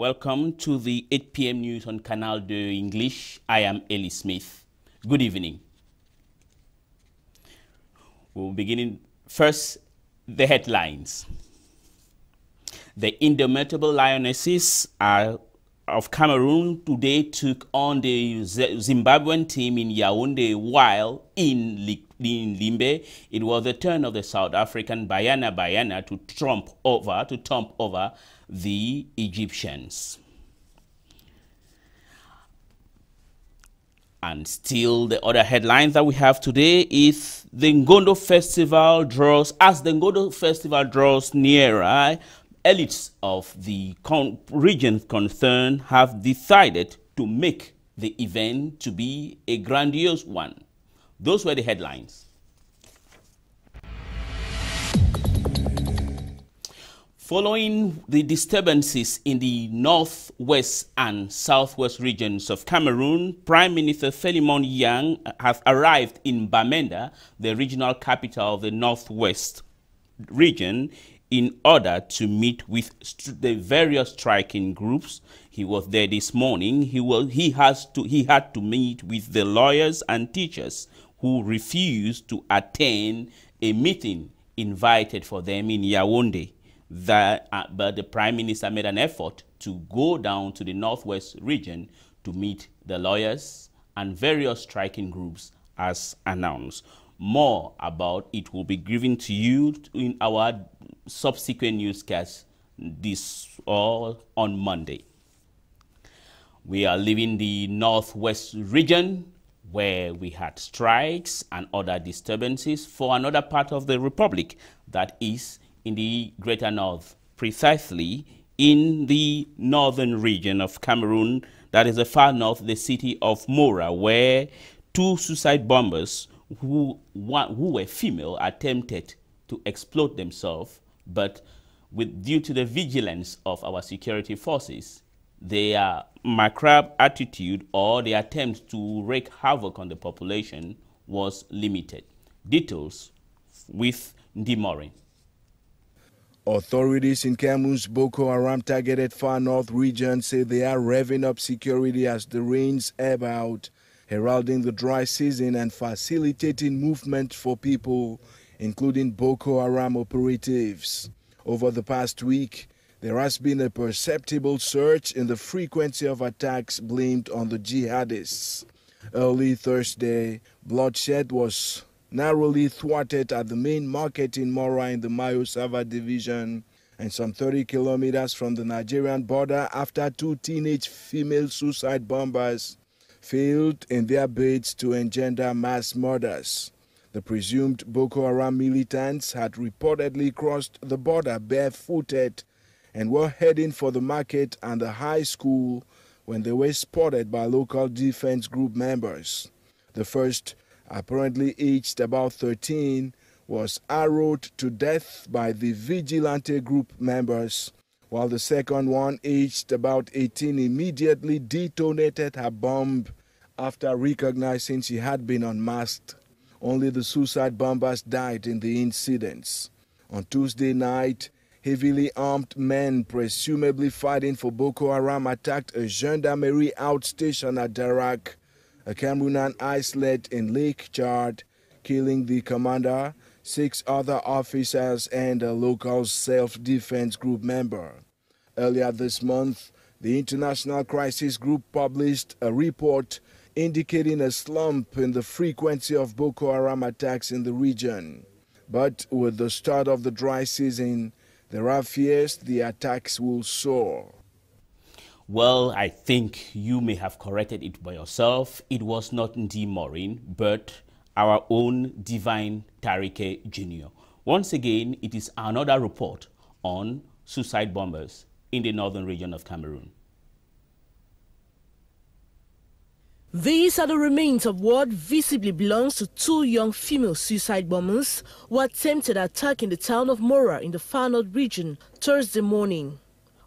welcome to the 8 p.m. news on Canal de English. I am Elie Smith. Good evening. We'll begin first the headlines. The indomitable lionesses of Cameroon today took on the Zimbabwean team in Yaoundé, while in Limbe it was the turn of the South African Banyana to trump over the Egyptians. And still, the other headlines that we have today is the Ngondo Festival draws. As the Ngondo Festival draws nearer, elites of the regions concerned have decided to make the event to be a grandiose one. Those were the headlines. Following the disturbances in the northwest and southwest regions of Cameroon, Prime Minister Philemon Yang has arrived in Bamenda, the regional capital of the northwest region, in order to meet with the various striking groups. He was there this morning. He had to meet with the lawyers and teachers who refused to attend a meeting invited for them in Yaoundé. But the Prime Minister made an effort to go down to the northwest region to meet the lawyers and various striking groups as announced. More about it will be given to you in our subsequent newscast on Monday. We are leaving the northwest region where we had strikes and other disturbances for another part of the republic, that is in the Greater North, precisely in the northern region of Cameroon, that is the far north, the city of Mora, where two suicide bombers who were female attempted to explode themselves, but due to the vigilance of our security forces, their macabre attitude or the attempt to wreak havoc on the population was limited. Details with Ndimorin. Authorities in Cameroon's Boko Haram targeted far north region say they are revving up security as the rains ebb out, heralding the dry season and facilitating movement for people, including Boko Haram operatives. Over the past week, there has been a perceptible surge in the frequency of attacks blamed on the jihadists. Early Thursday, bloodshed was narrowly thwarted at the main market in Mora in the Mayo Sava division and some 30 kilometers from the Nigerian border after two teenage female suicide bombers failed in their bids to engender mass murders. The presumed Boko Haram militants had reportedly crossed the border barefooted and were heading for the market and the high school when they were spotted by local defense group members. The first, apparently aged about 13, was arrowed to death by the vigilante group members, while the second one, aged about 18, immediately detonated her bomb after recognizing she had been unmasked. Only the suicide bombers died in the incidents. On Tuesday night, heavily armed men presumably fighting for Boko Haram attacked a gendarmerie outstation at Darak, a Cameroonian islet in Lake Chad, killing the commander, 6 other officers, and a local self-defense group member. Earlier this month, the International Crisis Group published a report indicating a slump in the frequency of Boko Haram attacks in the region. But with the start of the dry season, there are fears the attacks will soar. Well, I think you may have corrected it by yourself. It was not Ndimorin, but our own Divine Tarike Jr. Once again, it is another report on suicide bombers in the northern region of Cameroon. These are the remains of what visibly belongs to 2 young female suicide bombers who attempted attack in the town of Mora in the far north region Thursday morning.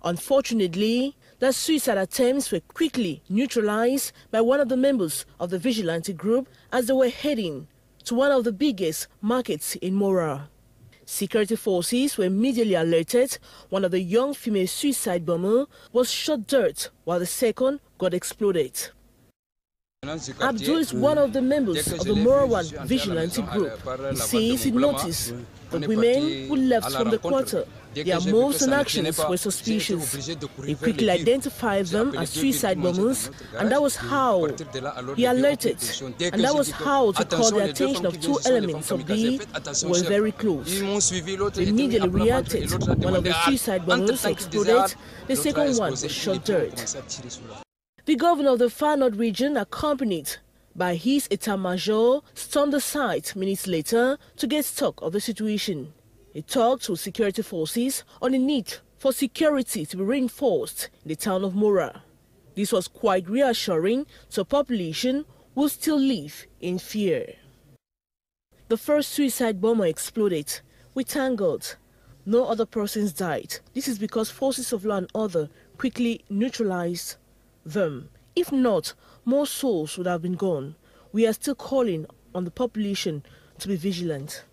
Unfortunately, their suicide attempts were quickly neutralized by one of the members of the vigilante group as they were heading to one of the biggest markets in Mora. Security forces were immediately alerted. One of the young female suicide bombers was shot dead, while the second got exploded. Abdul is one of the members of the Morawan vigilante group. He says he noticed the women who left from the quarter. Their moves and actions were suspicious. He quickly identified them as suicide bombers, and that was how he alerted. And that was how to call the attention of two elements of the were very close. They immediately reacted. One of the suicide bombers exploded, the second one was shot dead. The governor of the Far North region, accompanied by his État-Major, stormed the site minutes later to get stock of the situation. He talked to security forces on the need for security to be reinforced in the town of Mora. This was quite reassuring to a population who still live in fear. The first suicide bomber exploded. We thank God no other persons died. This is because forces of law and order quickly neutralized them. If not, more souls would have been gone. We are still calling on the population to be vigilant.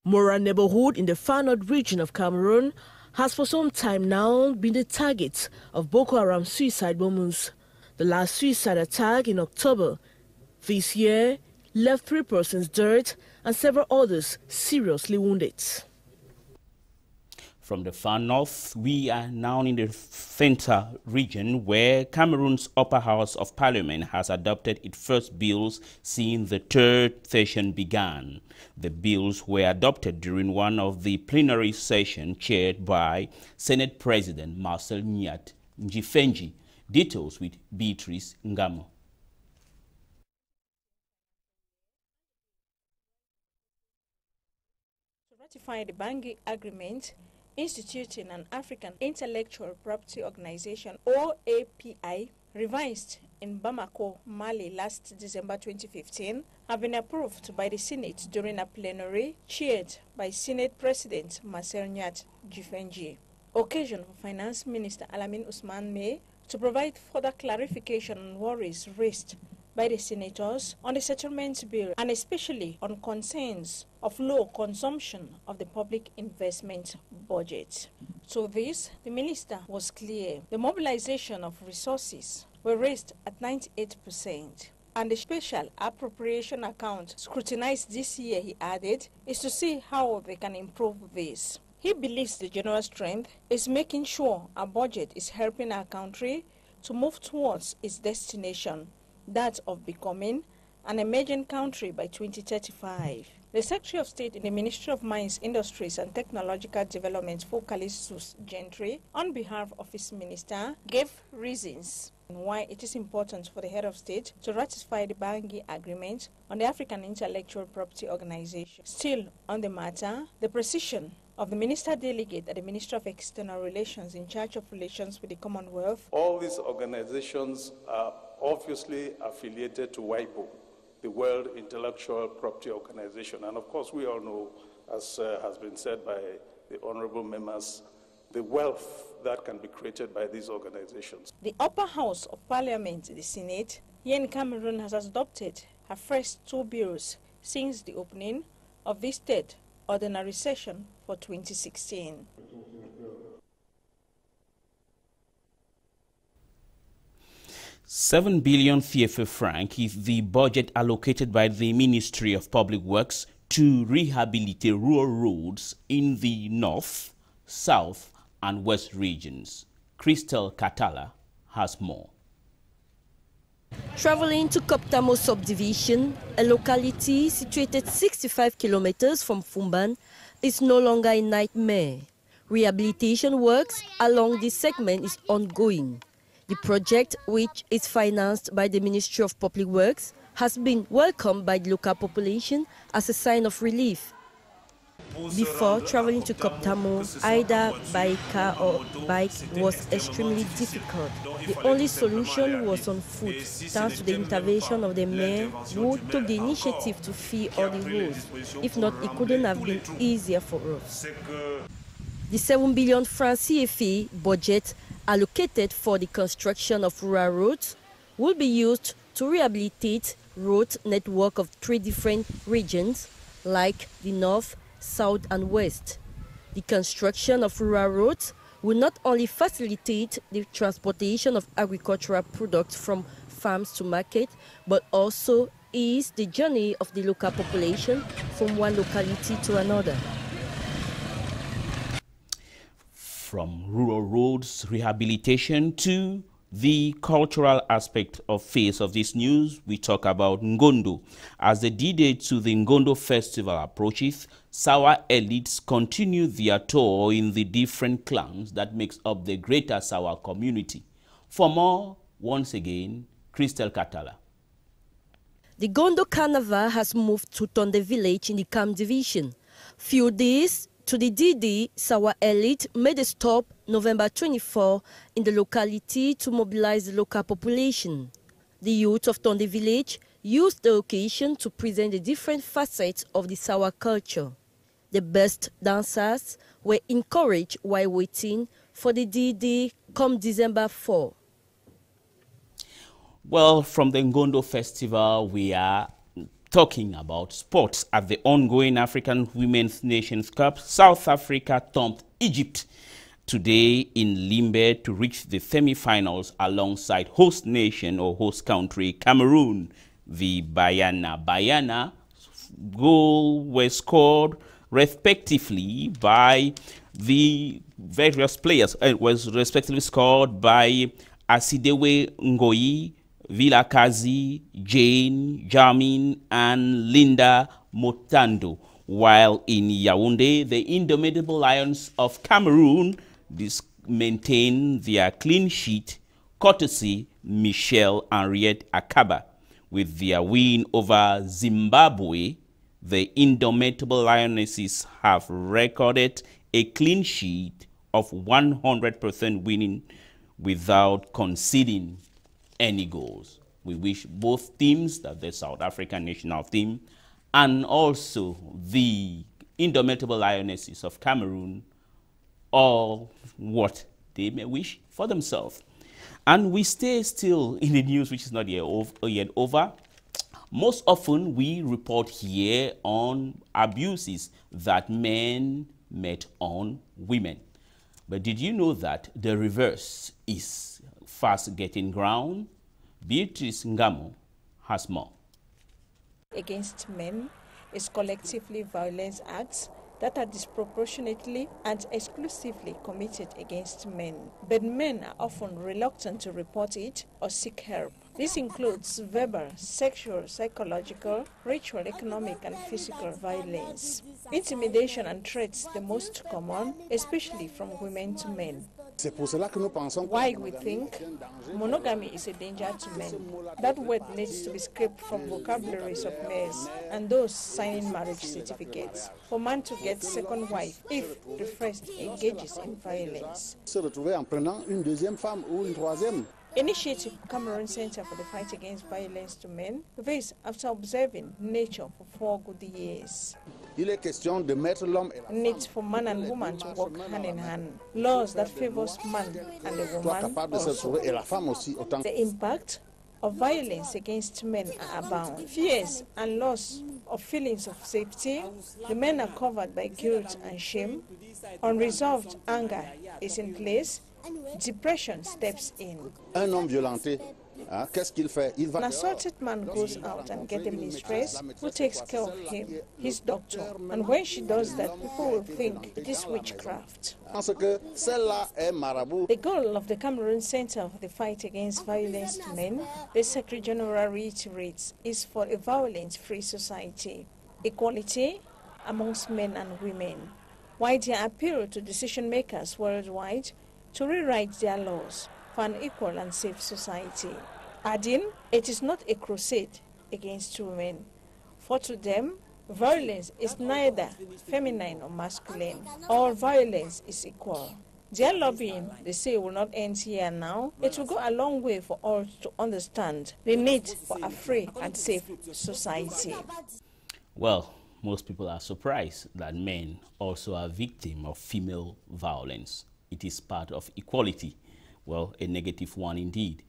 Mora neighborhood in the Far North region of Cameroon has for some time now been the target of Boko Haram suicide bombers. The last suicide attack in October this year left 3 persons dead and several others seriously wounded. From the far north, we are now in the center region where Cameroon's upper house of parliament has adopted its first bills since the third session began. The bills were adopted during one of the plenary sessions chaired by Senate President Marcel Nyat Njifenji. Details with Beatrice Ngamo. To ratify the Bangui Agreement, instituting an African Intellectual Property Organization, or API, revised in Bamako, Mali last December 2015, have been approved by the Senate during a plenary chaired by Senate President Marcel Nyat Njifenji. Occasion for Finance Minister Alamin Ousmane May to provide further clarification on worries raised by the senators on the settlement bill and especially on concerns of low consumption of the public investment budget. To this, the minister was clear. The mobilization of resources were raised at 98%. And the special appropriation account scrutinized this year, he added, is to see how they can improve this. He believes the general strength is making sure our budget is helping our country to move towards its destination, that of becoming an emerging country by 2035. The Secretary of State in the Ministry of Mines, Industries and Technological Development, Focalistus Gentry, on behalf of his minister, gave reasons why it is important for the head of state to ratify the Bangui Agreement on the African Intellectual Property Organization. Still on the matter, the precision of the Minister Delegate at the Ministry of External Relations in charge of relations with the Commonwealth. All these organizations are obviously affiliated to WIPO, the World Intellectual Property Organization. And of course, we all know, as has been said by the honorable members, the wealth that can be created by these organizations. The upper house of parliament, the Senate, here in Cameroon, has adopted her first 2 bills since the opening of this third ordinary session for 2016. $7 billion CFA franc is the budget allocated by the Ministry of Public Works to rehabilitate rural roads in the north, south, and west regions. Crystal Katala has more. Traveling to Koptamo subdivision, a locality situated 65 kilometers from Fumban, is no longer a nightmare. Rehabilitation works along this segment is ongoing. The project, which is financed by the Ministry of Public Works, has been welcomed by the local population as a sign of relief. Before traveling to Koptamo, either by car or bike was extremely difficult. The only solution was on foot, thanks to the intervention of the mayor, who took the initiative to fill all the roads. If not, it couldn't have been easier for us. The 7 billion franc CFA budget allocated for the construction of rural roads will be used to rehabilitate road network of 3 different regions like the north, south and west. The construction of rural roads will not only facilitate the transportation of agricultural products from farms to market, but also ease the journey of the local population from one locality to another. From rural roads rehabilitation to the cultural aspect of face of this news, we talk about Ngondo. As the D-Day to the Ngondo Festival approaches, Sawa elites continue their tour in the different clans that makes up the greater Sawa community. For more, once again, Crystal Katala. The Ngondo Carnival has moved to Tonde village in the Kam division. Few days to the D-Day, Sawa elite made a stop November 24 in the locality to mobilize the local population. The youth of Tonde village used the occasion to present the different facets of the Sawa culture. The best dancers were encouraged while waiting for the D-Day come December 4. Well, from the Ngondo Festival, we are talking about sports. At the ongoing African Women's Nations Cup, South Africa thumped Egypt today in Limbe to reach the semi-finals alongside host nation or host country Cameroon. The Bayana goal was scored respectively by the various players. It was respectively scored by Asidewe Ngoyi, Vilakazi, Jane, Jamin, and Linda Motando. While in Yaoundé, the indomitable Lions of Cameroon maintain their clean sheet, courtesy Michelle Henriette Akaba. With their win over Zimbabwe, the indomitable Lionesses have recorded a clean sheet of 100% winning without conceding any goals. We wish both teams, that the South African national team and also the indomitable Lionesses of Cameroon, all what they may wish for themselves. And we stay still in the news, which is not yet over. Most often we report here on abuses that men met on women. But did you know that the reverse is fast getting ground? Beatrice Ngamo has more. Against men is collectively violence acts that are disproportionately and exclusively committed against men. But men are often reluctant to report it or seek help. This includes verbal, sexual, psychological, ritual, economic, and physical violence. Intimidation and threats the most common, especially from women to men. Why we think monogamy is a danger to men. That word needs to be scraped from vocabularies of males and those signing marriage certificates. For man to get second wife if the first engages in violence. Initiative Cameroon Center for the Fight Against Violence to Men, this after observing nature for 4 good years. Needs for man and woman to work hand in hand. Laws that favors man and the woman also. The impact of violence against men are abound. Fears and loss of feelings of safety, the men are covered by guilt and shame. Unresolved anger is in place. Depression steps in. An assaulted man goes out and gets a mistress who takes care of him, his doctor. And when she does that, people will think it is witchcraft. The goal of the Cameroon Center for the Fight Against Violence to Men, the Secretary General reiterates, is for a violence-free society, equality amongst men and women, while they appeal to decision makers worldwide to rewrite their laws for an equal and safe society. Adding, it is not a crusade against women, for to them, violence is neither feminine or masculine. All violence is equal. Their lobbying, they say, will not end here now. It will go a long way for all to understand the need for a free and safe society. Well, most people are surprised that men also are victims of female violence. It is part of equality. Well, a negative one indeed.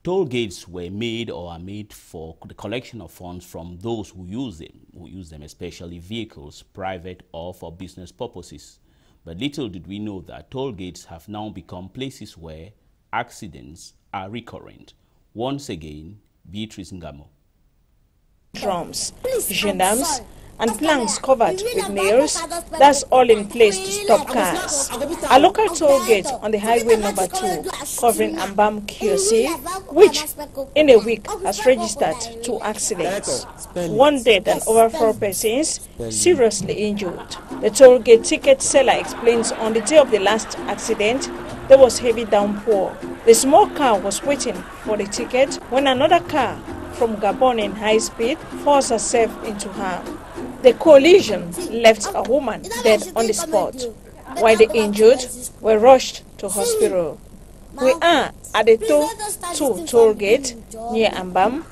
Toll gates were made or are made for the collection of funds from those who use them, especially vehicles, private or for business purposes. But little did we know that toll gates have now become places where accidents are recurrent. Once again, Beatrice Ngamo. Drums, gendarmes, and planks covered with nails, that's all in place to stop cars. A local toll gate on the highway number 2, covering Ambam QC, which in a week has registered 2 accidents. 1 dead and over 4 persons seriously injured. The toll gate ticket seller explains on the day of the last accident, there was heavy downpour. The small car was waiting for the ticket when another car from Gabon in high speed forced herself into harm. The collision left a woman dead on the spot, while the injured were rushed to hospital. We are at the 2 toll gate near Ambam,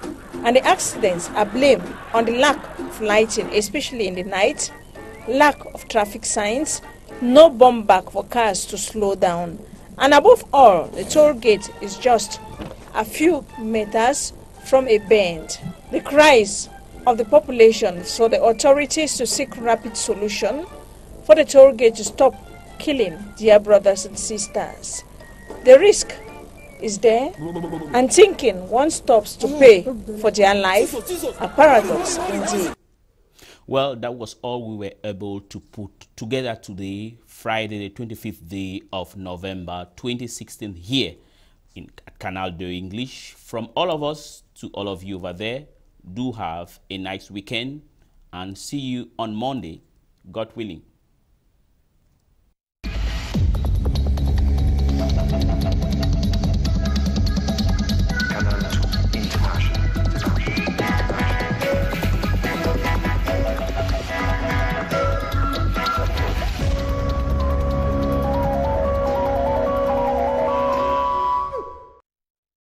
and the accidents are blamed on the lack of lighting, especially in the night, lack of traffic signs, no bump back for cars to slow down, and above all, the toll gate is just a few meters from a bend. The cries of the population so the authorities to seek rapid solution for the toll gate to stop killing their brothers and sisters. The risk is there, and thinking one stops to pay for their life, a paradox indeed. Well, that was all we were able to put together today, Friday the 25th day of November 2016 here at Canal de English. From all of us to all of you over there, do have a nice weekend and see you on Monday, God willing.